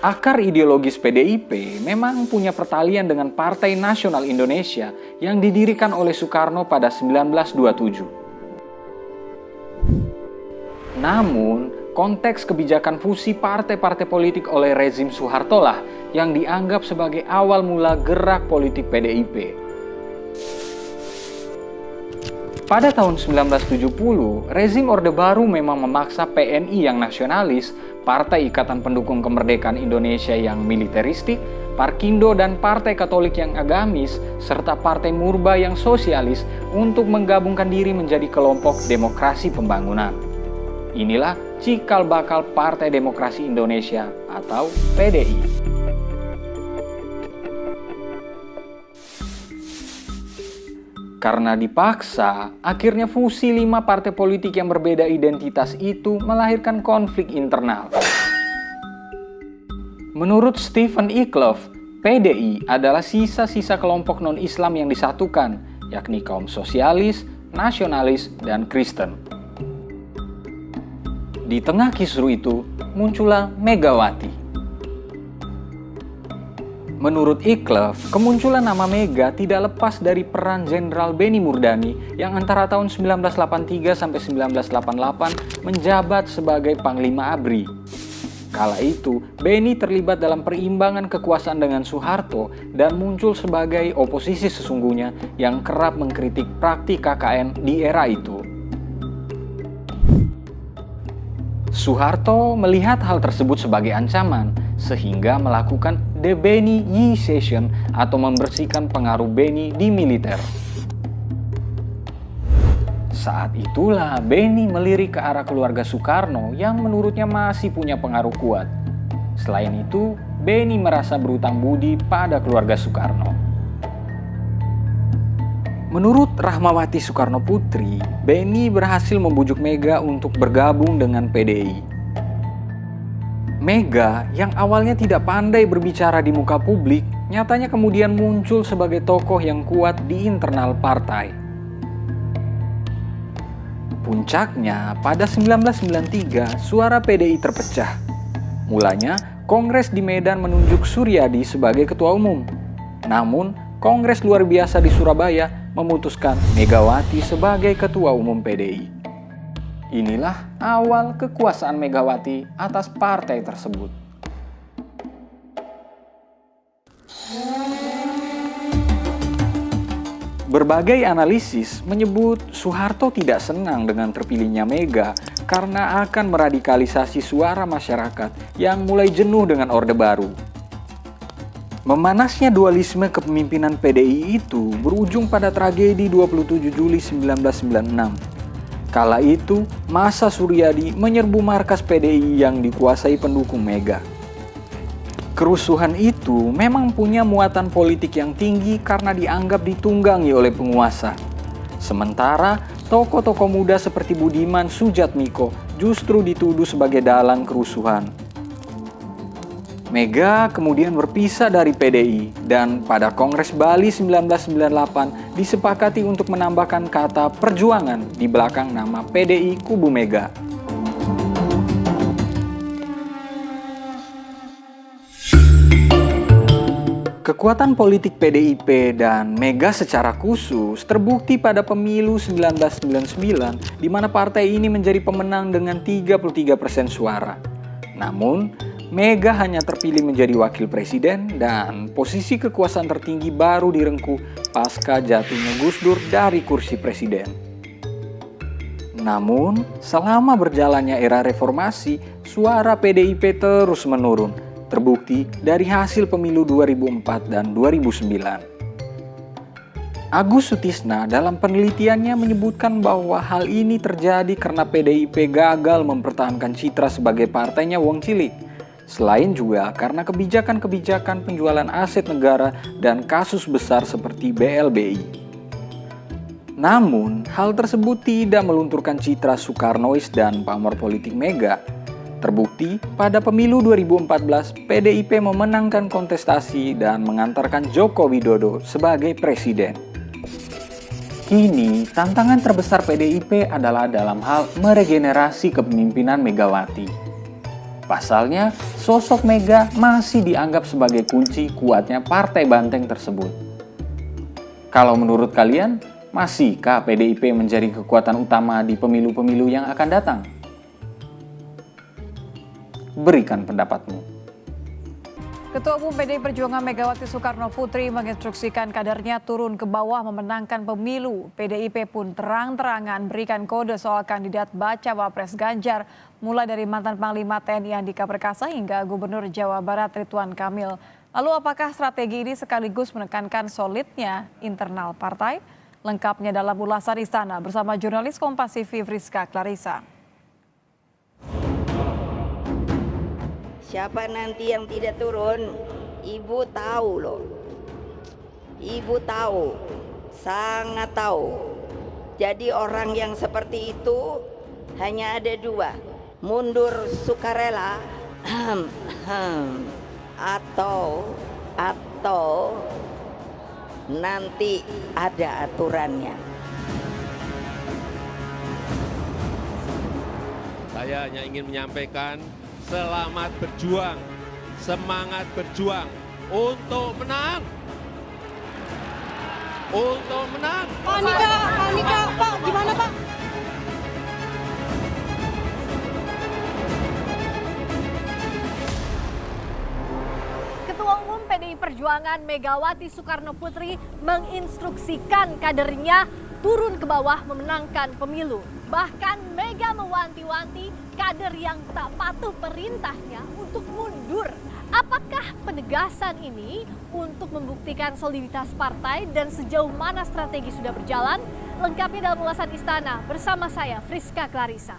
Akar ideologis PDIP memang punya pertalian dengan Partai Nasional Indonesia yang didirikan oleh Soekarno pada 1927. Namun, konteks kebijakan fusi partai-partai politik oleh rezim Soeharto lah yang dianggap sebagai awal mula gerak politik PDIP. Pada tahun 1970, rezim Orde Baru memang memaksa PNI yang nasionalis, Partai Ikatan Pendukung Kemerdekaan Indonesia yang militeristik, Parkindo dan Partai Katolik yang agamis, serta Partai Murba yang sosialis untuk menggabungkan diri menjadi kelompok Demokrasi Pembangunan. Inilah cikal bakal Partai Demokrasi Indonesia atau PDI. Karena dipaksa, akhirnya fusi 5 partai politik yang berbeda identitas itu melahirkan konflik internal. Menurut Stephen Eckloff, PDI adalah sisa-sisa kelompok non-Islam yang disatukan, yakni kaum sosialis, nasionalis, dan Kristen. Di tengah kisru itu, muncullah Megawati. Menurut Eckloff, kemunculan nama Mega tidak lepas dari peran Jenderal Benny Murdani yang antara tahun 1983 sampai 1988 menjabat sebagai Panglima ABRI. Kala itu, Benny terlibat dalam perimbangan kekuasaan dengan Soeharto dan muncul sebagai oposisi sesungguhnya yang kerap mengkritik praktik KKN di era itu. Soeharto melihat hal tersebut sebagai ancaman, sehingga melakukan debennyisation atau membersihkan pengaruh Benny di militer. Saat itulah Benny melirik ke arah keluarga Soekarno yang menurutnya masih punya pengaruh kuat. Selain itu, Benny merasa berutang budi pada keluarga Soekarno. Menurut Rahmawati Soekarno Putri, Benny berhasil membujuk Mega untuk bergabung dengan PDI. Mega yang awalnya tidak pandai berbicara di muka publik, nyatanya kemudian muncul sebagai tokoh yang kuat di internal partai. Puncaknya, pada 1993 suara PDI terpecah. Mulanya, Kongres di Medan menunjuk Suryadi sebagai ketua umum. Namun, Kongres luar biasa di Surabaya memutuskan Megawati sebagai ketua umum PDI. Inilah awal kekuasaan Megawati atas partai tersebut. Berbagai analisis menyebut Soeharto tidak senang dengan terpilihnya Mega karena akan meradikalisasi suara masyarakat yang mulai jenuh dengan Orde Baru. Memanasnya dualisme kepemimpinan PDI itu berujung pada tragedi 27 Juli 1996. Kala itu, massa Suryadi menyerbu markas PDI yang dikuasai pendukung Mega. Kerusuhan itu memang punya muatan politik yang tinggi karena dianggap ditunggangi oleh penguasa. Sementara, tokoh-tokoh muda seperti Budiman Sujatmiko justru dituduh sebagai dalang kerusuhan. Mega kemudian berpisah dari PDI dan pada Kongres Bali 1998 disepakati untuk menambahkan kata perjuangan di belakang nama PDI Kubu Mega. Kekuatan politik PDIP dan Mega secara khusus terbukti pada pemilu 1999 di mana partai ini menjadi pemenang dengan 33% suara. Namun, Mega hanya terpilih menjadi wakil presiden dan posisi kekuasaan tertinggi baru direngkuh pasca jatuhnya Gus Dur dari kursi presiden. Namun, selama berjalannya era reformasi, suara PDIP terus menurun, terbukti dari hasil pemilu 2004 dan 2009. Agus Sutisna dalam penelitiannya menyebutkan bahwa hal ini terjadi karena PDIP gagal mempertahankan citra sebagai partainya wong cilik. Selain juga karena kebijakan-kebijakan penjualan aset negara dan kasus besar seperti BLBI. Namun, hal tersebut tidak melunturkan citra Soekarnois dan pamor politik Mega. Terbukti, pada pemilu 2014, PDIP memenangkan kontestasi dan mengantarkan Joko Widodo sebagai presiden. Kini, tantangan terbesar PDIP adalah dalam hal meregenerasi kepemimpinan Megawati. Pasalnya, sosok Mega masih dianggap sebagai kunci kuatnya Partai Banteng tersebut. Kalau menurut kalian, masihkah PDIP menjadi kekuatan utama di pemilu-pemilu yang akan datang? Berikan pendapatmu. Ketua Umum PDI Perjuangan Megawati Soekarno Putri menginstruksikan kadernya turun ke bawah memenangkan pemilu. PDIP pun terang-terangan berikan kode soal kandidat bacawa pres Ganjar, mulai dari mantan Panglima TNI Andika Perkasa hingga Gubernur Jawa Barat Ridwan Kamil. Lalu apakah strategi ini sekaligus menekankan solidnya internal partai? Lengkapnya dalam ulasan Istana bersama jurnalis Kompas TV Friska Clarissa. Siapa nanti yang tidak turun, Ibu tahu loh. Ibu tahu, sangat tahu. Jadi orang yang seperti itu hanya ada dua. Mundur sukarela atau nanti ada aturannya. Saya hanya ingin menyampaikan selamat berjuang, semangat berjuang untuk menang. Untuk menang. Pak Andika, Pak, gimana Pak? Ketua Umum PDI Perjuangan Megawati Soekarno Putri menginstruksikan kadernya turun ke bawah memenangkan pemilu. Bahkan Mega mewanti-wanti kader yang tak patuh perintahnya untuk mundur. Apakah penegasan ini untuk membuktikan soliditas partai dan sejauh mana strategi sudah berjalan? Lengkapnya dalam ulasan Istana bersama saya Friska Clarissa.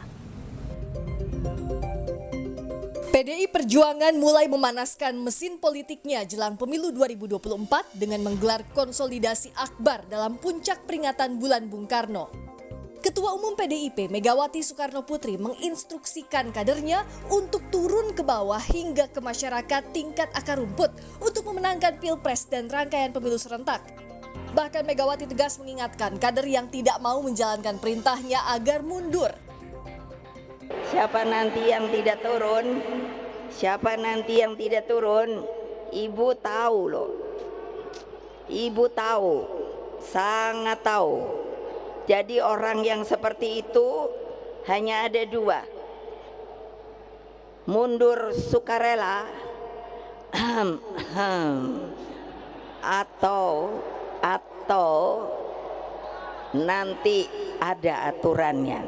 PDI Perjuangan mulai memanaskan mesin politiknya jelang pemilu 2024 dengan menggelar konsolidasi akbar dalam puncak peringatan Bulan Bung Karno. Ketua Umum PDIP Megawati Soekarno Putri menginstruksikan kadernya untuk turun ke bawah hingga ke masyarakat tingkat akar rumput untuk memenangkan Pilpres dan rangkaian pemilu serentak. Bahkan Megawati tegas mengingatkan kader yang tidak mau menjalankan perintahnya agar mundur. Siapa nanti yang tidak turun? Siapa nanti yang tidak turun? Ibu tahu loh. Ibu tahu, sangat tahu. Jadi orang yang seperti itu hanya ada dua. Mundur sukarela atau nanti ada aturannya.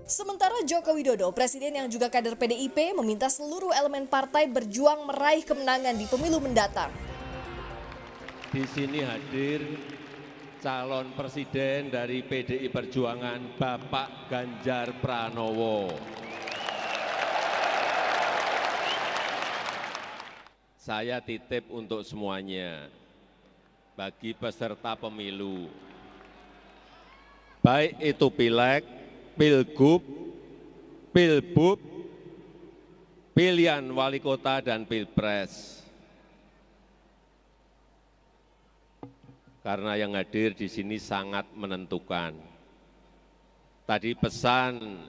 Sementara Joko Widodo, presiden yang juga kader PDIP, meminta seluruh elemen partai berjuang meraih kemenangan di pemilu mendatang. Di sini hadir calon presiden dari PDI Perjuangan, Bapak Ganjar Pranowo. Saya titip untuk semuanya, bagi peserta pemilu, baik itu Pileg, Pilgub, Pilbub, pilihan wali kota dan Pilpres. Karena yang hadir di sini sangat menentukan. Tadi pesan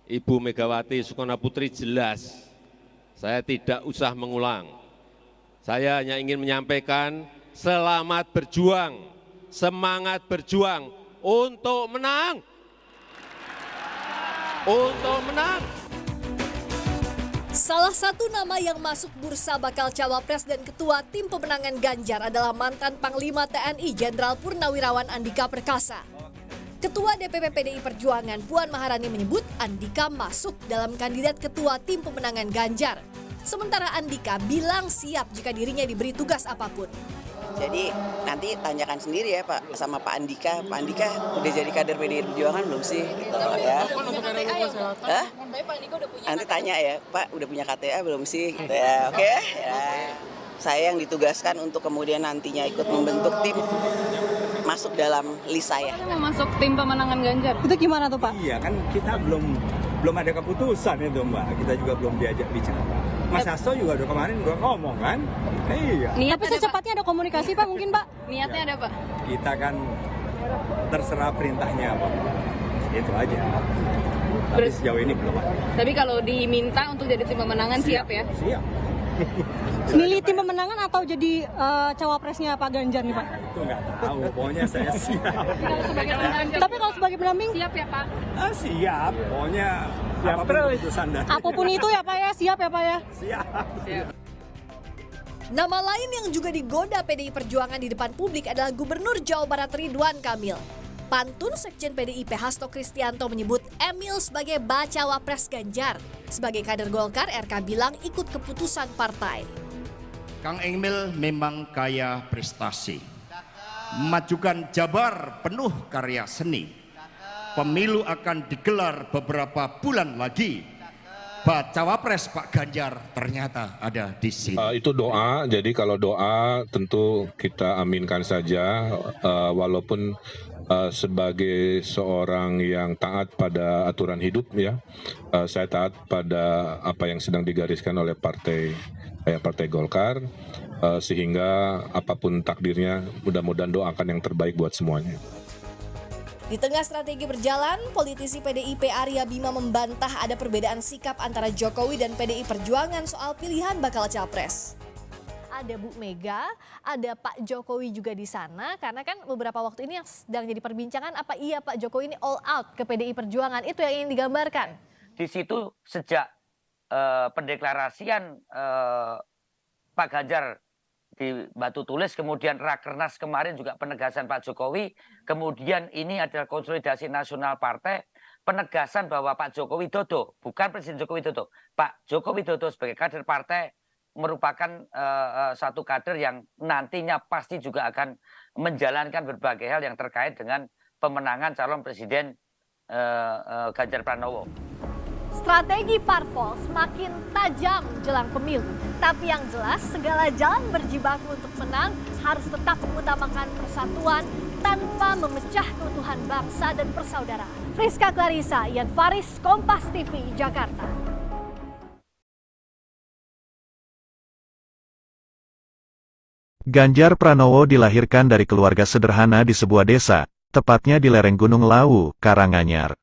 Ibu Megawati Soekarno Putri jelas, saya tidak usah mengulang. Saya hanya ingin menyampaikan selamat berjuang, semangat berjuang untuk menang. Untuk menang. Salah satu nama yang masuk bursa bakal cawapres dan ketua tim pemenangan Ganjar adalah mantan Panglima TNI Jenderal Purnawirawan Andika Perkasa. Ketua DPP PDI Perjuangan Puan Maharani menyebut Andika masuk dalam kandidat ketua tim pemenangan Ganjar. Sementara Andika bilang siap jika dirinya diberi tugas apapun. Jadi nanti tanyakan sendiri ya Pak sama Pak Andika. Pak Andika udah jadi kader PDI Perjuangan belum sih? Gitu, ya. Hah? Nanti tanya ya Pak udah punya KTA belum sih? Gitu ya. Oke? Ya. Saya yang ditugaskan untuk kemudian nantinya ikut membentuk tim masuk dalam list saya. Mau masuk tim pemenangan Ganjar. Itu gimana tuh Pak? Iya kan kita belum ada keputusan itu Mbak. Kita juga belum diajak bicara. Mas Hasto juga udah kemarin ngomong kan? Iya. Tapi secepatnya ada komunikasi Pak mungkin Pak? Niatnya ada Pak? Kita kan terserah perintahnya Pak. Itu aja. Tapi sejauh ini belum ada. Tapi kalau diminta untuk jadi tim pemenangan siap ya? Siap. Milih tim pemenangan atau jadi cawapresnya Pak Ganjar nih Pak? Itu nggak tahu, pokoknya saya siap. Tapi kalau sebagai pendamping Siap ya Pak? Siap, pokoknya apapun keputusan dari. apapun itu ya Pak ya, siap ya Pak ya? Siap. Nama lain yang juga digoda PDI Perjuangan di depan publik adalah Gubernur Jawa Barat Ridwan Kamil. Pantun Sekjen PDIP Hasto Kristianto menyebut Emil sebagai bacawa pres Ganjar. Sebagai kader Golkar, RK bilang ikut keputusan partai. Kang Emil memang kaya prestasi. Memajukan Jabar penuh karya seni. Pemilu akan digelar beberapa bulan lagi. Bacawa pres Pak Ganjar ternyata ada di sini. Itu doa, jadi kalau doa tentu kita aminkan saja, walaupun sebagai seorang yang taat pada aturan hidup ya, saya taat pada apa yang sedang digariskan oleh Partai Golkar, sehingga apapun takdirnya mudah-mudahan doakan yang terbaik buat semuanya. Di tengah strategi berjalan, politisi PDIP Arya Bima membantah ada perbedaan sikap antara Jokowi dan PDI Perjuangan soal pilihan bakal capres. Ada Bu Mega, ada Pak Jokowi juga di sana, karena kan beberapa waktu ini yang sedang jadi perbincangan, apa iya Pak Jokowi ini all out ke PDI Perjuangan, itu yang ingin digambarkan. Di situ sejak pendeklarasian Pak Ganjar di Batu Tulis, kemudian Rakernas kemarin juga penegasan Pak Jokowi, kemudian ini adalah konsolidasi nasional partai, penegasan bahwa Pak Joko Widodo, bukan Presiden Joko Widodo, Pak Joko Widodo sebagai kader partai merupakan satu kader yang nantinya pasti juga akan menjalankan berbagai hal yang terkait dengan pemenangan calon Presiden Ganjar Pranowo. Strategi parpol semakin tajam jelang pemilu. Tapi yang jelas segala jalan berjibaku untuk menang harus tetap mengutamakan persatuan tanpa memecah keutuhan bangsa dan persaudaraan. Friska Clarissa, Ian Faris, Kompas TV, Jakarta. Ganjar Pranowo dilahirkan dari keluarga sederhana di sebuah desa, tepatnya di lereng Gunung Lawu, Karanganyar.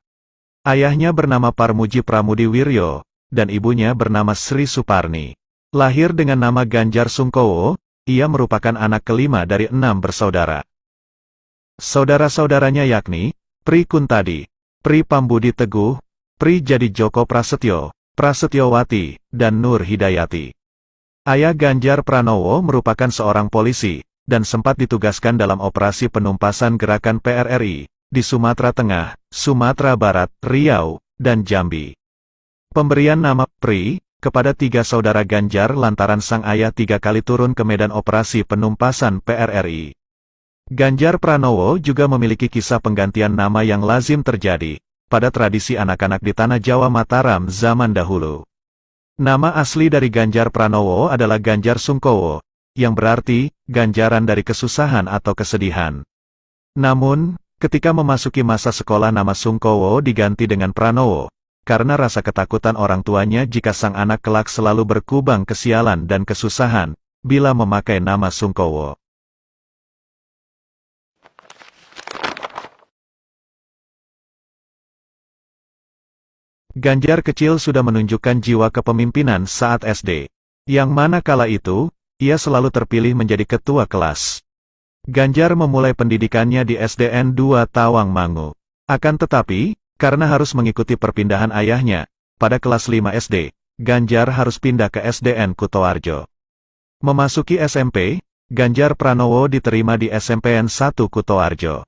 Ayahnya bernama Parmuji Pramudi Wiryo, dan ibunya bernama Sri Suparni. Lahir dengan nama Ganjar Sungkowo, ia merupakan anak kelima dari 6 bersaudara. Saudara-saudaranya yakni, Pri Kuntadi, Pri Pambudi Teguh, Pri Jadi Joko Prasetyo, Prasetyowati, dan Nur Hidayati. Ayah Ganjar Pranowo merupakan seorang polisi, dan sempat ditugaskan dalam operasi penumpasan gerakan PRRI, di Sumatera Tengah, Sumatera Barat, Riau, dan Jambi. Pemberian nama Pri kepada 3 saudara Ganjar lantaran sang ayah 3 kali turun ke medan operasi penumpasan PRRI. Ganjar Pranowo juga memiliki kisah penggantian nama yang lazim terjadi pada tradisi anak-anak di Tanah Jawa Mataram zaman dahulu. Nama asli dari Ganjar Pranowo adalah Ganjar Sungkowo, yang berarti ganjaran dari kesusahan atau kesedihan. Namun, ketika memasuki masa sekolah nama Sungkowo diganti dengan Pranowo, karena rasa ketakutan orang tuanya jika sang anak kelak selalu berkubang kesialan dan kesusahan, bila memakai nama Sungkowo. Ganjar kecil sudah menunjukkan jiwa kepemimpinan saat SD, yang mana kala itu, ia selalu terpilih menjadi ketua kelas. Ganjar memulai pendidikannya di SDN 2 Tawangmangu. Akan tetapi, karena harus mengikuti perpindahan ayahnya, pada kelas 5 SD, Ganjar harus pindah ke SDN Kutoarjo. Memasuki SMP, Ganjar Pranowo diterima di SMPN 1 Kutoarjo.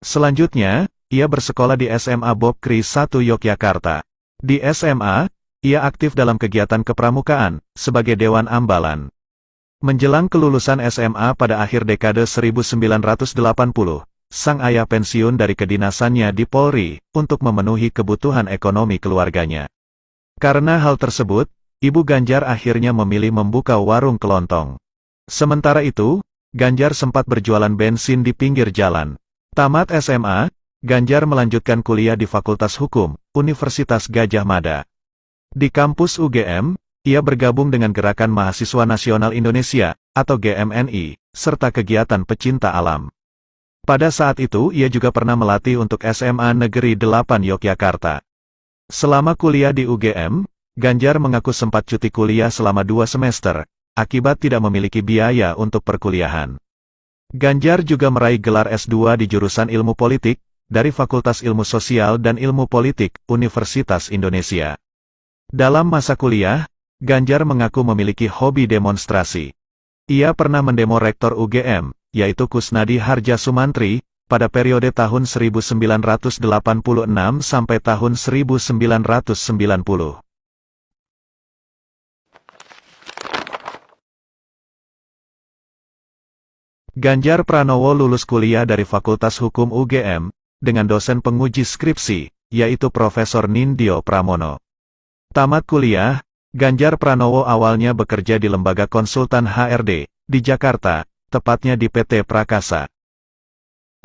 Selanjutnya, ia bersekolah di SMA Bob Kri 1 Yogyakarta. Di SMA, ia aktif dalam kegiatan kepramukaan, sebagai Dewan Ambalan. Menjelang kelulusan SMA pada akhir dekade 1980, sang ayah pensiun dari kedinasannya di Polri, untuk memenuhi kebutuhan ekonomi keluarganya. Karena hal tersebut, Ibu Ganjar akhirnya memilih membuka warung kelontong. Sementara itu, Ganjar sempat berjualan bensin di pinggir jalan. Tamat SMA, Ganjar melanjutkan kuliah di Fakultas Hukum, Universitas Gadjah Mada. Di kampus UGM, ia bergabung dengan Gerakan Mahasiswa Nasional Indonesia, atau GMNI, serta kegiatan pecinta alam. Pada saat itu ia juga pernah melatih untuk SMA Negeri 8 Yogyakarta. Selama kuliah di UGM, Ganjar mengaku sempat cuti kuliah selama 2 semester, akibat tidak memiliki biaya untuk perkuliahan. Ganjar juga meraih gelar S2 di jurusan Ilmu Politik, dari Fakultas Ilmu Sosial dan Ilmu Politik, Universitas Indonesia. Dalam masa kuliah, Ganjar mengaku memiliki hobi demonstrasi. Ia pernah mendemo rektor UGM, yaitu Kusnadi Harja Sumantri, pada periode tahun 1986 sampai tahun 1990. Ganjar Pranowo lulus kuliah dari Fakultas Hukum UGM, dengan dosen penguji skripsi, yaitu Profesor Nindyo Pramono. Tamat kuliah, Ganjar Pranowo awalnya bekerja di lembaga konsultan HRD, di Jakarta, tepatnya di PT Prakasa.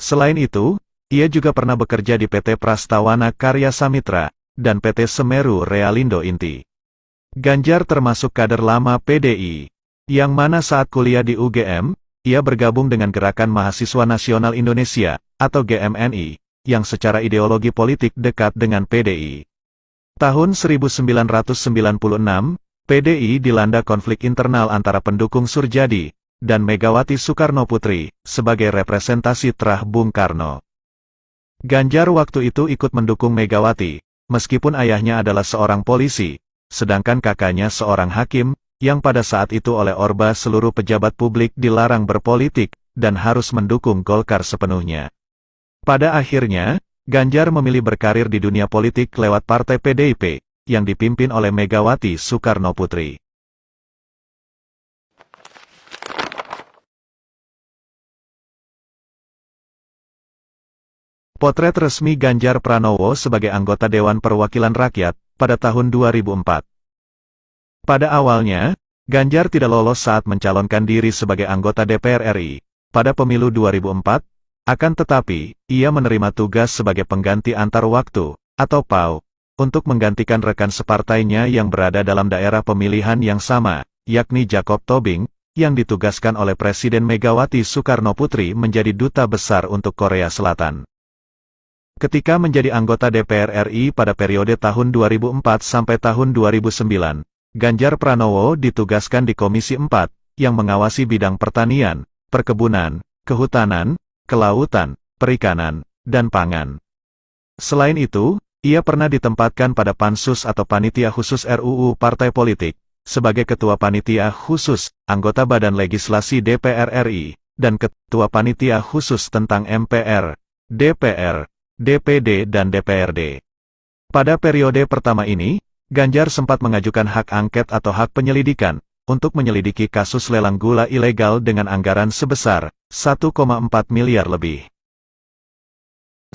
Selain itu, ia juga pernah bekerja di PT Prastawana Karya Samitra, dan PT Semeru Realindo Inti. Ganjar termasuk kader lama PDI, yang mana saat kuliah di UGM, ia bergabung dengan Gerakan Mahasiswa Nasional Indonesia, atau GMNI, yang secara ideologi politik dekat dengan PDI. Tahun 1996, PDI dilanda konflik internal antara pendukung Surjadi dan Megawati Soekarnoputri, sebagai representasi terah Bung Karno. Ganjar waktu itu ikut mendukung Megawati, meskipun ayahnya adalah seorang polisi, sedangkan kakaknya seorang hakim, yang pada saat itu oleh Orba seluruh pejabat publik dilarang berpolitik, dan harus mendukung Golkar sepenuhnya. Pada akhirnya, Ganjar memilih berkarir di dunia politik lewat partai PDIP, yang dipimpin oleh Megawati Soekarnoputri. Potret resmi Ganjar Pranowo sebagai anggota Dewan Perwakilan Rakyat, pada tahun 2004. Pada awalnya, Ganjar tidak lolos saat mencalonkan diri sebagai anggota DPR RI, pada pemilu 2004, akan tetapi, ia menerima tugas sebagai pengganti antar waktu, atau PAU, untuk menggantikan rekan separtainya yang berada dalam daerah pemilihan yang sama, yakni Jacob Tobing, yang ditugaskan oleh Presiden Megawati Soekarnoputri menjadi duta besar untuk Korea Selatan. Ketika menjadi anggota DPR RI pada periode tahun 2004 sampai tahun 2009, Ganjar Pranowo ditugaskan di Komisi 4, yang mengawasi bidang pertanian, perkebunan, kehutanan, kelautan, perikanan, dan pangan. Selain itu, ia pernah ditempatkan pada Pansus atau Panitia Khusus RUU Partai Politik, sebagai Ketua Panitia Khusus, anggota Badan Legislasi DPR RI, dan Ketua Panitia Khusus tentang MPR, DPR, DPD dan DPRD. Pada periode pertama ini, Ganjar sempat mengajukan hak angket atau hak penyelidikan, untuk menyelidiki kasus lelang gula ilegal dengan anggaran sebesar 1,4 miliar lebih.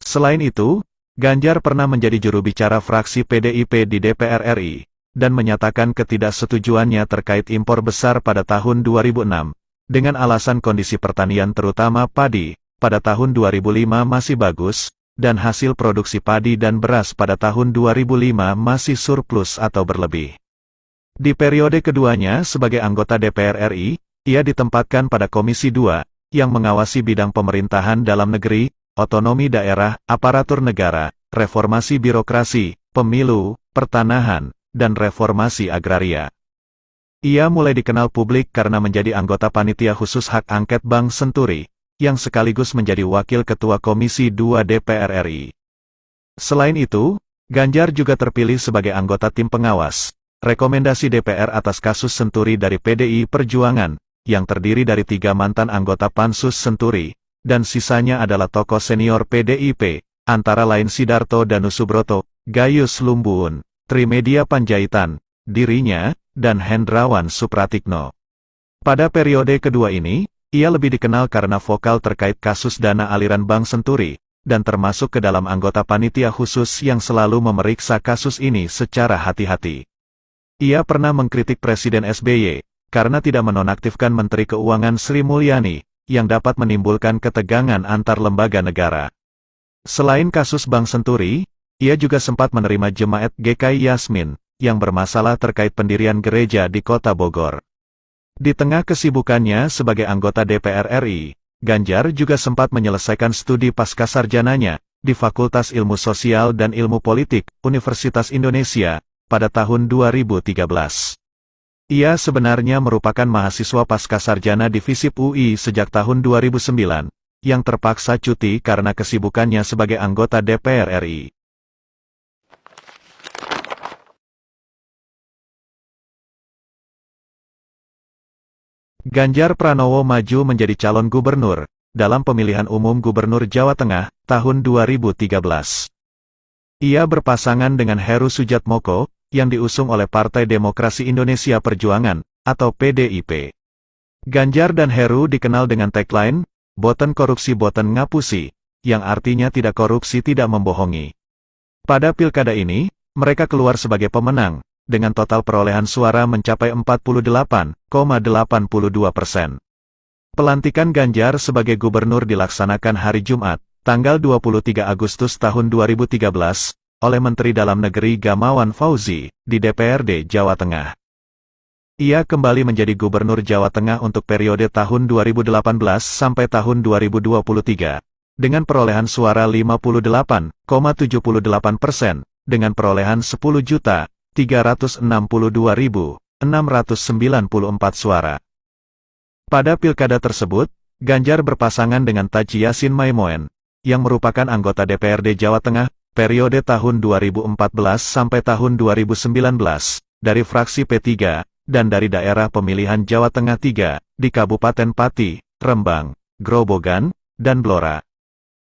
Selain itu, Ganjar pernah menjadi juru bicara fraksi PDIP di DPR RI, dan menyatakan ketidaksetujuannya terkait impor besar pada tahun 2006, dengan alasan kondisi pertanian terutama padi, pada tahun 2005 masih bagus, dan hasil produksi padi dan beras pada tahun 2005 masih surplus atau berlebih. Di periode keduanya sebagai anggota DPR RI, ia ditempatkan pada Komisi 2, yang mengawasi bidang pemerintahan dalam negeri, otonomi daerah, aparatur negara, reformasi birokrasi, pemilu, pertanahan, dan reformasi agraria. Ia mulai dikenal publik karena menjadi anggota Panitia Khusus Hak Angket Bank Senturi, yang sekaligus menjadi Wakil Ketua Komisi 2 DPR RI. Selain itu, Ganjar juga terpilih sebagai anggota tim pengawas, rekomendasi DPR atas kasus Senturi dari PDI Perjuangan, yang terdiri dari 3 mantan anggota Pansus Senturi, dan sisanya adalah tokoh senior PDIP, antara lain Sidarto Danusubroto, Gayus Lumbun, Trimedia Panjaitan, dirinya, dan Hendrawan Supratikno. Pada periode kedua ini, ia lebih dikenal karena vokal terkait kasus dana aliran Bank Senturi, dan termasuk ke dalam anggota panitia khusus yang selalu memeriksa kasus ini secara hati-hati. Ia pernah mengkritik Presiden SBY, karena tidak menonaktifkan Menteri Keuangan Sri Mulyani, yang dapat menimbulkan ketegangan antar lembaga negara. Selain kasus Bank Senturi, ia juga sempat menerima jemaat GKI Yasmin, yang bermasalah terkait pendirian gereja di Kota Bogor. Di tengah kesibukannya sebagai anggota DPR RI, Ganjar juga sempat menyelesaikan studi pascasarjananya di Fakultas Ilmu Sosial dan Ilmu Politik, Universitas Indonesia, pada tahun 2013. Ia sebenarnya merupakan mahasiswa pascasarjana di FISIP UI sejak tahun 2009, yang terpaksa cuti karena kesibukannya sebagai anggota DPR RI. Ganjar Pranowo maju menjadi calon gubernur dalam pemilihan umum Gubernur Jawa Tengah tahun 2013. Ia berpasangan dengan Heru Sudjatmoko yang diusung oleh Partai Demokrasi Indonesia Perjuangan atau PDIP. Ganjar dan Heru dikenal dengan tagline "Boten korupsi boten ngapusi", yang artinya tidak korupsi tidak membohongi. Pada pilkada ini, mereka keluar sebagai pemenang dengan total perolehan suara mencapai 48,82%. Pelantikan Ganjar sebagai gubernur dilaksanakan hari Jumat, tanggal 23 Agustus tahun 2013, oleh Menteri Dalam Negeri Gamawan Fauzi, di DPRD Jawa Tengah. Ia kembali menjadi gubernur Jawa Tengah untuk periode tahun 2018 sampai tahun 2023, dengan perolehan suara 58,78%, dengan perolehan 10.362.694 suara. Pada pilkada tersebut, Ganjar berpasangan dengan Taji Yassin Maimoen, yang merupakan anggota DPRD Jawa Tengah, periode tahun 2014 sampai tahun 2019, dari fraksi P3, dan dari daerah pemilihan Jawa Tengah 3, di Kabupaten Pati, Rembang, Grobogan, dan Blora.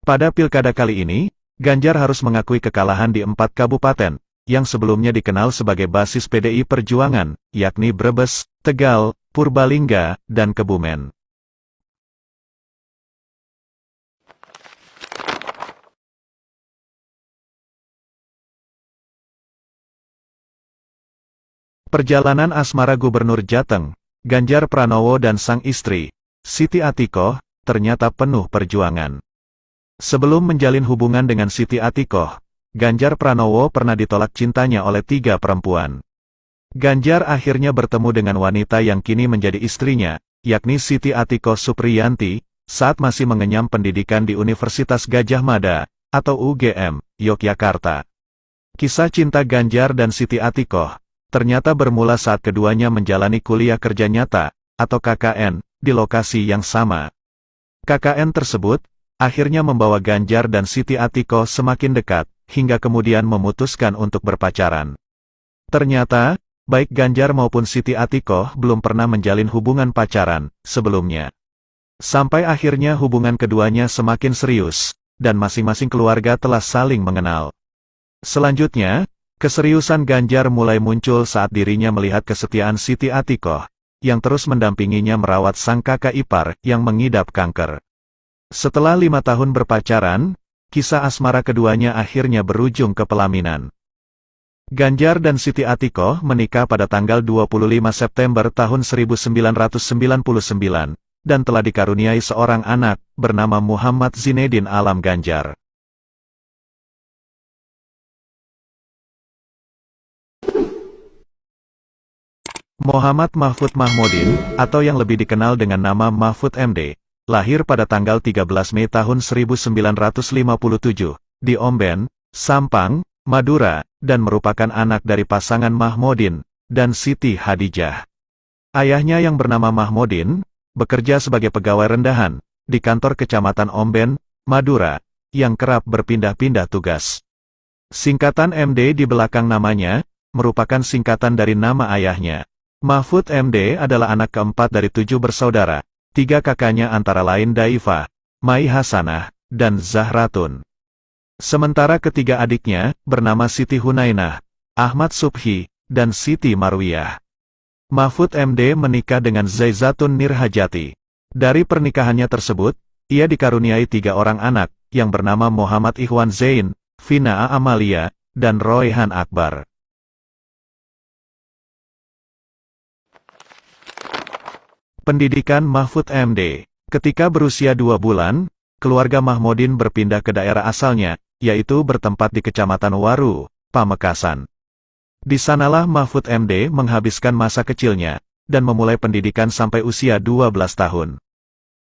Pada pilkada kali ini, Ganjar harus mengakui kekalahan di 4 kabupaten, yang sebelumnya dikenal sebagai basis PDI Perjuangan, yakni Brebes, Tegal, Purbalingga, dan Kebumen. Perjalanan asmara Gubernur Jateng, Ganjar Pranowo dan sang istri, Siti Atikoh, ternyata penuh perjuangan. Sebelum menjalin hubungan dengan Siti Atikoh, Ganjar Pranowo pernah ditolak cintanya oleh 3 perempuan. Ganjar akhirnya bertemu dengan wanita yang kini menjadi istrinya, yakni Siti Atikoh Supriyanti, saat masih mengenyam pendidikan di Universitas Gadjah Mada, atau UGM, Yogyakarta. Kisah cinta Ganjar dan Siti Atikoh ternyata bermula saat keduanya menjalani kuliah kerja nyata, atau KKN, di lokasi yang sama. KKN tersebut akhirnya membawa Ganjar dan Siti Atikoh semakin dekat, hingga kemudian memutuskan untuk berpacaran. Ternyata, baik Ganjar maupun Siti Atikoh belum pernah menjalin hubungan pacaran sebelumnya. Sampai akhirnya hubungan keduanya semakin serius, dan masing-masing keluarga telah saling mengenal. Selanjutnya, keseriusan Ganjar mulai muncul saat dirinya melihat kesetiaan Siti Atikoh, yang terus mendampinginya merawat sang kakak ipar yang mengidap kanker. Setelah 5 tahun berpacaran, kisah asmara keduanya akhirnya berujung ke pelaminan. Ganjar dan Siti Atikoh menikah pada tanggal 25 September tahun 1999, dan telah dikaruniai seorang anak, bernama Muhammad Zinedin Alam Ganjar. Muhammad Mahfud Mahmudin, atau yang lebih dikenal dengan nama Mahfud MD, lahir pada tanggal 13 Mei tahun 1957, di Omben, Sampang, Madura, dan merupakan anak dari pasangan Mahmudin dan Siti Hadijah. Ayahnya yang bernama Mahmudin, bekerja sebagai pegawai rendahan di kantor Kecamatan Omben, Madura, yang kerap berpindah-pindah tugas. Singkatan MD di belakang namanya, merupakan singkatan dari nama ayahnya. Mahfud MD adalah anak keempat dari 7 bersaudara. 3 kakaknya antara lain Daifah, Mai Hasanah, dan Zahratun. Sementara ketiga adiknya, bernama Siti Hunainah, Ahmad Subhi, dan Siti Marwiyah. Mahfud MD menikah dengan Zaizatun Nirhajati. Dari pernikahannya tersebut, ia dikaruniai 3 orang anak, yang bernama Muhammad Ikhwan Zain, Vina Amalia, dan Royhan Akbar. Pendidikan Mahfud MD. Ketika berusia 2 bulan, keluarga Mahmudin berpindah ke daerah asalnya, yaitu bertempat di Kecamatan Waru, Pamekasan. Di sanalah Mahfud MD menghabiskan masa kecilnya, dan memulai pendidikan sampai usia 12 tahun.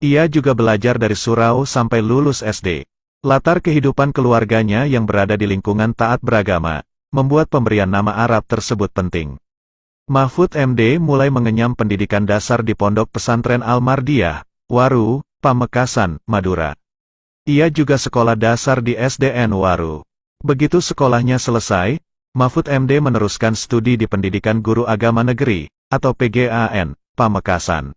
Ia juga belajar dari surau sampai lulus SD. Latar kehidupan keluarganya yang berada di lingkungan taat beragama, membuat pemberian nama Arab tersebut penting. Mahfud MD mulai mengenyam pendidikan dasar di Pondok Pesantren Al-Mardiyah, Waru, Pamekasan, Madura. Ia juga sekolah dasar di SDN Waru. Begitu sekolahnya selesai, Mahfud MD meneruskan studi di Pendidikan Guru Agama Negeri, atau PGAN, Pamekasan.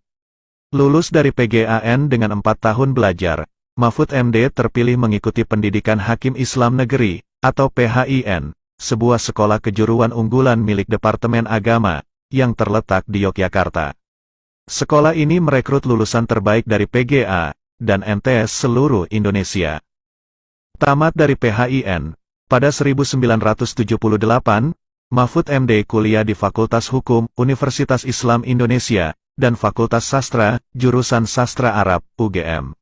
Lulus dari PGAN dengan 4 tahun belajar, Mahfud MD terpilih mengikuti Pendidikan Hakim Islam Negeri, atau PHIN, sebuah sekolah kejuruan unggulan milik Departemen Agama, yang terletak di Yogyakarta. Sekolah ini merekrut lulusan terbaik dari PGA, dan MTS seluruh Indonesia. Tamat dari PHIN, pada 1978, Mahfud MD kuliah di Fakultas Hukum, Universitas Islam Indonesia, dan Fakultas Sastra, jurusan Sastra Arab, UGM.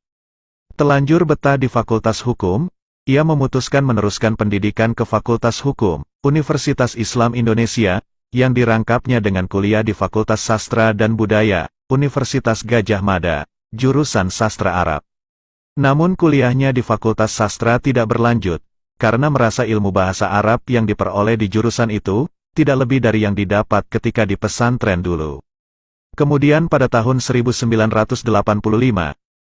Telanjur betah di Fakultas Hukum, ia memutuskan meneruskan pendidikan ke Fakultas Hukum, Universitas Islam Indonesia, yang dirangkapnya dengan kuliah di Fakultas Sastra dan Budaya, Universitas Gadjah Mada, jurusan Sastra Arab. Namun kuliahnya di Fakultas Sastra tidak berlanjut, karena merasa ilmu bahasa Arab yang diperoleh di jurusan itu, tidak lebih dari yang didapat ketika di pesantren dulu. Kemudian pada tahun 1985,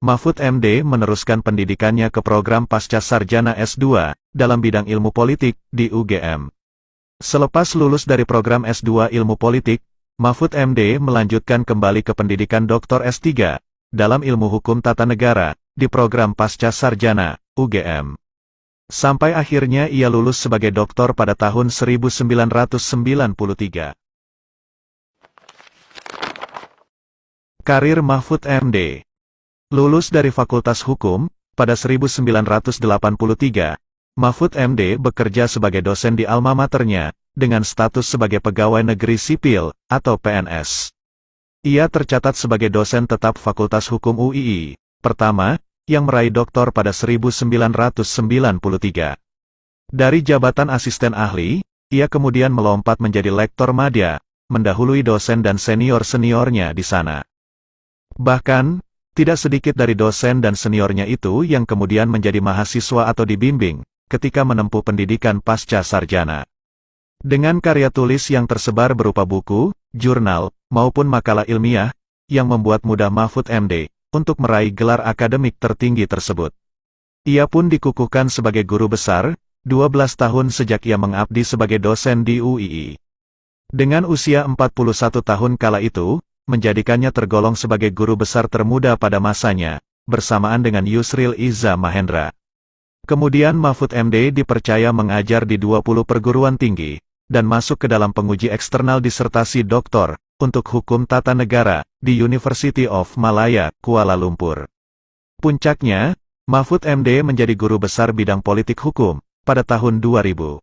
Mahfud MD meneruskan pendidikannya ke program Pasca Sarjana S2, dalam bidang ilmu politik, di UGM. Selepas lulus dari program S2 ilmu politik, Mahfud MD melanjutkan kembali ke pendidikan Dr. S3, dalam ilmu hukum tata negara, di program Pasca Sarjana, UGM. Sampai akhirnya ia lulus sebagai doktor pada tahun 1993. Karir Mahfud MD. Lulus dari Fakultas Hukum, pada 1983, Mahfud MD bekerja sebagai dosen di alma maternya, dengan status sebagai pegawai negeri sipil, atau PNS. Ia tercatat sebagai dosen tetap Fakultas Hukum UII, pertama, yang meraih doktor pada 1993. Dari jabatan asisten ahli, ia kemudian melompat menjadi lektor madya, mendahului dosen dan senior-seniornya di sana. Bahkan, tidak sedikit dari dosen dan seniornya itu yang kemudian menjadi mahasiswa atau dibimbing, ketika menempuh pendidikan pasca sarjana. Dengan karya tulis yang tersebar berupa buku, jurnal, maupun makalah ilmiah, yang membuat mudah Mahfud MD untuk meraih gelar akademik tertinggi tersebut. Ia pun dikukuhkan sebagai guru besar, 12 tahun sejak ia mengabdi sebagai dosen di UII. Dengan usia 41 tahun kala itu, menjadikannya tergolong sebagai guru besar termuda pada masanya, bersamaan dengan Yusril Iza Mahendra. Kemudian Mahfud MD dipercaya mengajar di 20 perguruan tinggi, dan masuk ke dalam penguji eksternal disertasi doktor, untuk hukum tata negara, di University of Malaya, Kuala Lumpur. Puncaknya, Mahfud MD menjadi guru besar bidang politik hukum, pada tahun 2000.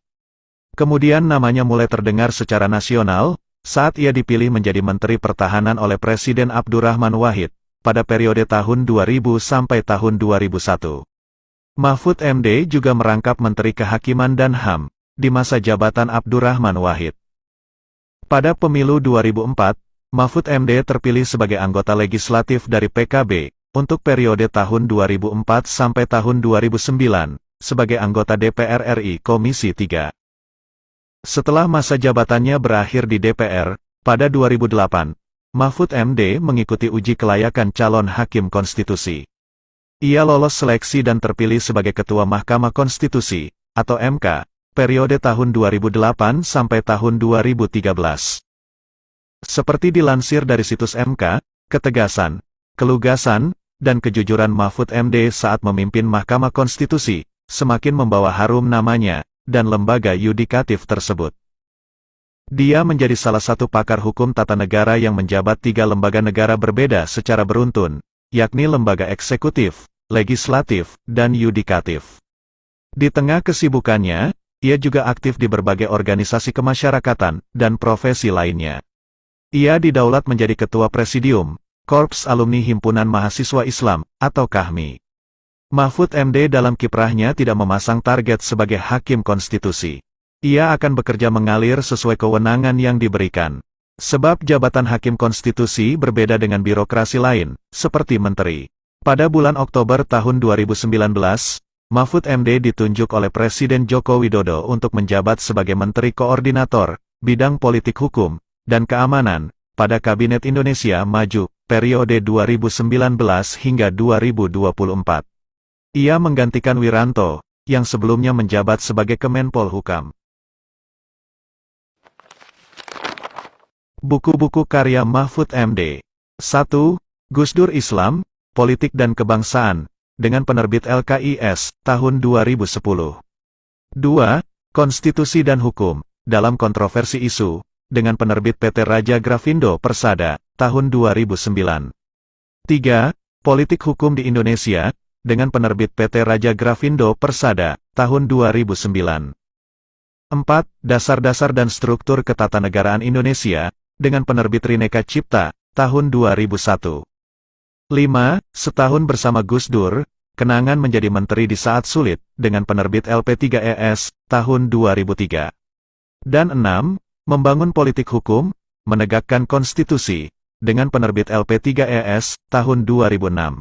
Kemudian namanya mulai terdengar secara nasional, saat ia dipilih menjadi Menteri Pertahanan oleh Presiden Abdurrahman Wahid, pada periode tahun 2000 sampai tahun 2001. Mahfud MD juga merangkap Menteri Kehakiman dan HAM, di masa jabatan Abdurrahman Wahid. Pada pemilu 2004, Mahfud MD terpilih sebagai anggota legislatif dari PKB, untuk periode tahun 2004 sampai tahun 2009, sebagai anggota DPR RI Komisi 3. Setelah masa jabatannya berakhir di DPR, pada 2008, Mahfud MD mengikuti uji kelayakan calon Hakim Konstitusi. Ia lolos seleksi dan terpilih sebagai Ketua Mahkamah Konstitusi, atau MK, periode tahun 2008 sampai tahun 2013. Seperti dilansir dari situs MK, ketegasan, kelugasan, dan kejujuran Mahfud MD saat memimpin Mahkamah Konstitusi, semakin membawa harum namanya, dan lembaga yudikatif tersebut. Dia menjadi salah satu pakar hukum tata negara yang menjabat 3 lembaga negara berbeda secara beruntun, yakni lembaga eksekutif, legislatif, dan yudikatif. Di tengah kesibukannya, ia juga aktif di berbagai organisasi kemasyarakatan, dan profesi lainnya. Ia didaulat menjadi Ketua Presidium, Korps Alumni Himpunan Mahasiswa Islam, atau KAHMI. Mahfud MD dalam kiprahnya tidak memasang target sebagai Hakim Konstitusi. Ia akan bekerja mengalir sesuai kewenangan yang diberikan. Sebab jabatan Hakim Konstitusi berbeda dengan birokrasi lain, seperti menteri. Pada bulan Oktober tahun 2019, Mahfud MD ditunjuk oleh Presiden Joko Widodo untuk menjabat sebagai Menteri Koordinator Bidang Politik Hukum dan Keamanan pada Kabinet Indonesia Maju periode 2019 hingga 2024. Ia menggantikan Wiranto yang sebelumnya menjabat sebagai Kemenpol Hukam. Buku-buku karya Mahfud MD. 1. Gus Dur Islam, Politik dan Kebangsaan, dengan penerbit LKIS, tahun 2010. 2. Konstitusi dan Hukum, dalam kontroversi isu, dengan penerbit PT Raja Grafindo Persada, tahun 2009. 3. Politik Hukum di Indonesia, dengan penerbit PT Raja Grafindo Persada, tahun 2009. 4. Dasar-dasar dan struktur ketatanegaraan Indonesia, dengan penerbit Rineka Cipta, tahun 2001. 5. Setahun bersama Gus Dur, Kenangan menjadi Menteri di Saat Sulit, dengan penerbit LP3ES, tahun 2003. Dan 6. Membangun Politik Hukum, Menegakkan Konstitusi, dengan penerbit LP3ES, tahun 2006.